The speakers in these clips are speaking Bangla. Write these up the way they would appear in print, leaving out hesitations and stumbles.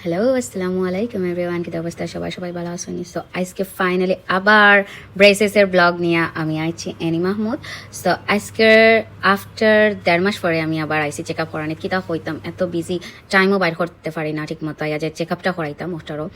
হ্যালো আসসালামু আলাইকুম এভরিওয়ান, কি অবস্থা? সবাই ভালো আছেন? সো আজকে ফাইনালি আবার ব্রেসেসের ব্লগ নিয়ে আমি আইছি এনি মাহমুদ। সো আজকে আফটার 1.5 মাস পরে আমি আবার আইছি চেক আপ করানি। কিতা হইতাম, এত বিজি, টাইমও বাইর করতে পারি না ঠিক মতো, আজ চেক আপটা করাইতাম ওটারও।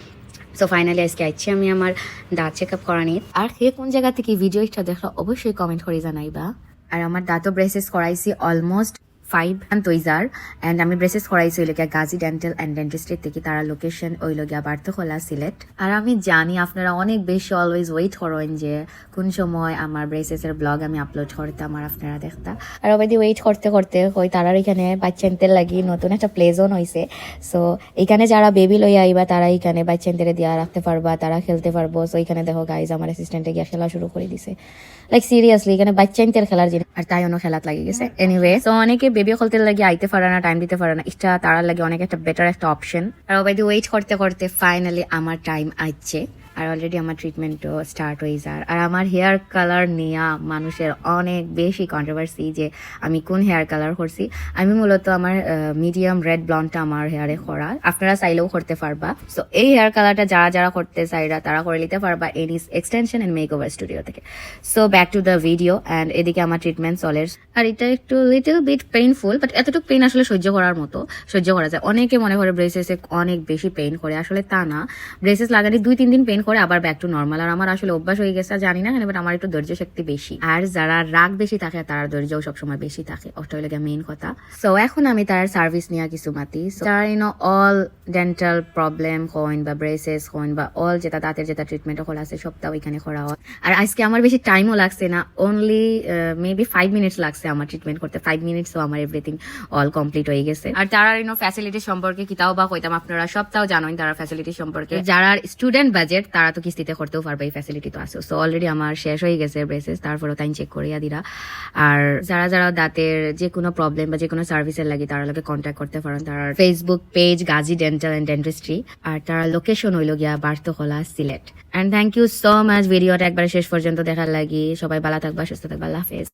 সো ফাইনালি আজকে আইছি আমি আমার দাঁত চেক আপ করানি। আর কে কোন জায়গা থেকে ভিডিওটা দেখলো অবশ্যই কমেন্ট করে জানাইবা। আর আমার দাঁতও ব্রেসেস করাইছি অলমোস্ট 5 months হইজার। অ্যান্ড আমি ব্রেসেস করাইছি ওই lochia Gazi dental and dentistry থেকে, তারা লোকেশন ওই লোকিয়া বার্থখোলা সিলেট। আর আমি জানি আপনারা অনেক বেশি অলওয়েজ ওয়েট করেন যে কোন সময় আমার ব্রেসেসের ব্লগ আমি আপলোড করতাম আর আপনারা দেখতাম। আর অবধি ওয়েট করতে করতে ওই তারার এখানে বাচ্চাদের লাগি নতুন একটা প্লে জোন হয়েছে। সো এখানে যারা বেবি লই আইবা তারা এখানে বাচ্চাদের দিয়া রাখতে পারবা, তারা খেলতে পারবো। সো এখানে দেখো গাইজ আমার অ্যাসিস্ট্যান্টে গিয়ে খেলা শুরু করে দিছে। লাইক সিরিয়াসলি এখানে বাচ্চাদের খেলার জিনিস, আর তাই অন্য খেলাত লাগি গেছে। এনিওয়ে, সো অনেকে বেবি খেলতে লাগে আইতে পারে না, টাইম দিতে পারে না, এটা তারার লাগে অনেক একটা বেটার একটা অপশন। আর ওবাইদি ওয়েট করতে করতে ফাইনালি আমার টাইম আসছে। আর অলরেডি আমার ট্রিটমেন্টও স্টার্ট হয়ে যায়। আর আমার হেয়ার কালার নিয়ে মানুষের অনেক বেশি কন্ট্রোভার্সি যে আমি কোন হেয়ার কালার করছি। আমি মূলত আমার মিডিয়াম রেড ব্লন্ডটা আমার হেয়ারে করা, আপনারা চাইলেও করতে পারবা। সো এই হেয়ার কালারটা যারা যারা করতে চাইরা তারা করে নিতে পারবা এনিস এক্সটেনশন এন্ড মেকওভার স্টুডিও থেকে। So back to the video. And এদিকে আমার ট্রিটমেন্ট চলে। আর এটা একটু লিটল বিট পেইনফুল, বাট এতটুকু পেইন আসলে সহ্য করার মতো, সহ্য করা যায়। অনেকে মনে করে ব্রেসেসে অনেক বেশি পেইন করে, আসলে তা না। ব্রেসেস লাগানি 2-3 দিন পেইন করে আবার ব্যাক টু নর্মাল। আর আমার আসলে অভ্যাস হয়ে গেছে, জানি না কেন, বাট আমার একটু ধৈর্য শক্তি বেশি। আর যারা রাগ বেশি থাকে তার ধৈর্যও সবসময় বেশি থাকে, ওটা হলো মেইন কথা। সো এখন আমি তার সার্ভিস নিয়ে কিছু মাতি। তার অল ডেন্টাল প্রবলেম হইন বা ব্রেসেস হইন বা অল যেটা দাঁতের যেটা ট্রিটমেন্ট হল আছে সবটাও এখানে করা হয়। আর আজকে আমার বেশি টাইমও লাগছে না, অনলি মেবি 5 মিনিটস লাগছে আমার ট্রিটমেন্ট করতে। 5 মিনিটসও আমার এভরিথিং অল কমপ্লিট হয়ে গেছে। আর তারা ফ্যাসিলিটি সম্পর্কে কিতাও বা কইতাম, আপনারা সবটাও জানেন তারা ফ্যাসিলিটি সম্পর্কে। যারা স্টুডেন্ট বাজেট তারা তো কিস্তিতে করতেও পারবে, এই ফ্যাসিলিটি তো আছে। সো অলরেডি আমার শেষ হয়ে গেছে ব্রেসেস, তারপরেও তাই চেক করিয়া দিরা। আর যারা যারা দাঁতের যে কোনো প্রবলেম বা যে কোনো সার্ভিসের লাগে তারা লোকে কন্ট্যাক্ট করতে পারেন। তার Facebook page Gazi dental and dentistry, আর তার লোকেশন হইল গিয়া Barthakhola Sylhet. And thank you so much ভিডিওটা একবার শেষ পর্যন্ত দেখার লাগি। সবাই ভালো থাকবা, সুস্থ থাকবা, আল্লাহ হাফেজ।